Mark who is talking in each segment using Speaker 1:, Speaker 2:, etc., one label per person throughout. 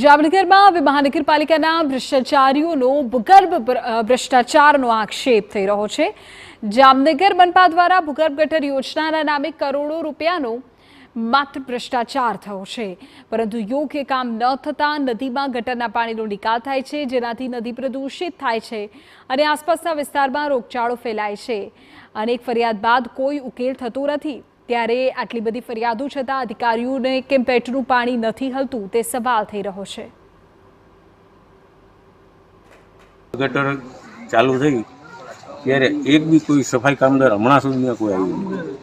Speaker 1: જામનગરમાં હવે મહાનગરપાલિકાના ભ્રષ્ટાચારીઓનો ભૂગર્ભ ભ્રષ્ટાચારનો આક્ષેપ થઈ રહ્યો છે। જામનગર મનપા દ્વારા ભૂગર્ભ ગટર યોજનાના નામે કરોડો રૂપિયાનો માત્ર ભ્રષ્ટાચાર થયો છે, પરંતુ યોગ્ય કામ ન થતાં નદીમાં ગટરના પાણીનો નિકાલ થાય છે, જેનાથી નદી પ્રદૂષિત થાય છે અને આસપાસના વિસ્તારમાં રોગચાળો ફેલાય છે। અનેક ફરિયાદ બાદ કોઈ ઉકેલ થતો નથી, ત્યારે આટલી બધી ફરિયાદો છતાં અધિકારીઓને કેમ પેટનું પાણી નથી હલતું તે સવાલ થઈ રહ્યો છે।
Speaker 2: ગટર ચાલુ થઈ ત્યારે એક બી કોઈ સફાઈ કામદાર હમણાં સુધીમાં કોઈ આવ્યું નથી,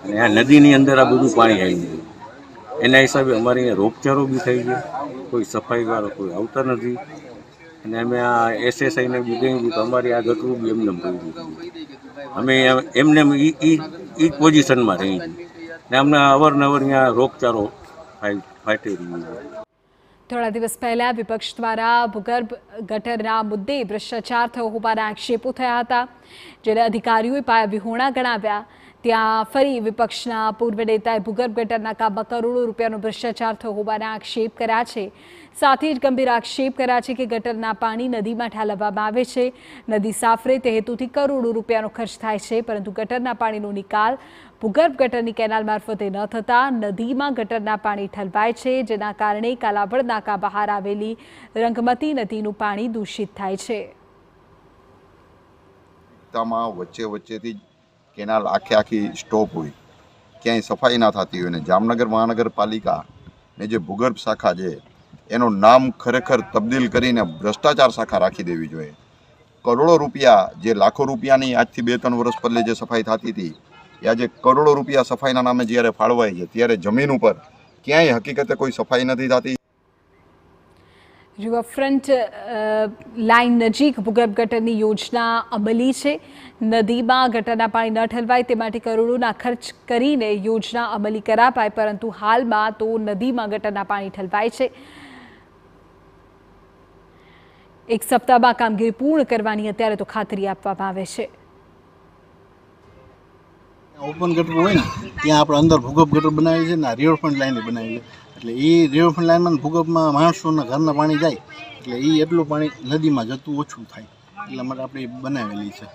Speaker 2: અને આ નદીની અંદર આ બધું પાણી આવી ગયું। એના હિસાબે અમારે અહીંયા રોગચાળો બી થઈ ગયો, કોઈ સફાઈવાળો કોઈ આવતા નથી, અને અમે આ એસએસઆઈને બી કહી તો અમારી આ ગટરું બી એમને પડી ગયું। અમે એમને એ પોઝિશનમાં રહી છીએ ને અમને અવારનવાર અહીંયા રોગચાળો ફાટી રહ્યો છે।
Speaker 1: થોડા દિવસ પહેલા વિપક્ષ દ્વારા ભૂગર્ભ ગટરના મુદ્દે ભ્રષ્ટાચાર થયો હોવાના આક્ષેપો થયા હતા, જેને અધિકારીઓએ પાયાવિહોણા ગણાવ્યા। ત્યાં ફરી વિપક્ષના પૂર્વ નેતાએ ભૂગર્ભ ગટરના કામમાં કરોડો રૂપિયાનો ભ્રષ્ટાચાર થયો હોવાના આક્ષેપ કર્યા છે। સાથે જ ગંભીર આક્ષેપ કર્યા છે કે ગટરના પાણી નદીમાં ઠાલવવામાં આવે છે, નદી સાફ રહે તે હેતુથી કરોડો રૂપિયાનો ખર્ચ થાય છે, પરંતુ ગટરના પાણીનો નિકાલ ભૂગર્ભ ગટરની કેનાલ મારફતે ન થતાં નદીમાં ગટરના પાણી ઠલવાય છે, જેના કારણે કાલાવડ નાકા બહાર આવેલી રંગમતી નદીનું પાણી દૂષિત થાય છે।
Speaker 3: વચ્ચેથી કેનાલ આખી સ્ટોપ હોય, ક્યાંય સફાઈ ના થતી હોય, ને જામનગર મહાનગરપાલિકાને જે ભૂગર્ભ શાખા છે એનું નામ ખરેખર તબદીલ કરીને ભ્રષ્ટાચાર શાખા રાખી દેવી જોઈએ। કરોડો રૂપિયા, જે લાખો રૂપિયાની આજથી 2-3 વર્ષ પહેલે જે સફાઈ થતી હતી, એ આજે કરોડો રૂપિયા સફાઈના નામે જ્યારે ફાળવાય છે ત્યારે જમીન ઉપર ક્યાંય હકીકતે કોઈ સફાઈ નથી થતી।
Speaker 1: રિવરફ્રન્ટ લાઇન નજીક ભૂગર્ભ ગટરની યોજના અમલી છે। નદીમાં ગટરના પાણી ન ઠલવાય તે માટે કરોડોના ખર્ચ કરીને યોજના અમલી કરાવાય, પરંતુ હાલમાં તો નદીમાં ગટરના પાણી ઠલવાય છે। એક સપ્તાહમાં કામગીરી પૂર્ણ કરવાની અત્યારે તો ખાતરી આપવામાં આવે છે।
Speaker 4: ઓપન ગટર હોય ને ત્યાં આપણે અંદર ભૂગર્ભ ગટર બનાવી છે ને રિવરફ્રન્ટ લાઈન બનાવી છે, એટલે એ રિવરફ્રન્ટ લાઈનમાં ભૂગર્ભમાં માણસોના ઘરના પાણી જાય, એટલે એ એટલું પાણી નદીમાં જતું ઓછું થાય, એટલા માટે આપણે બનાવેલી છે।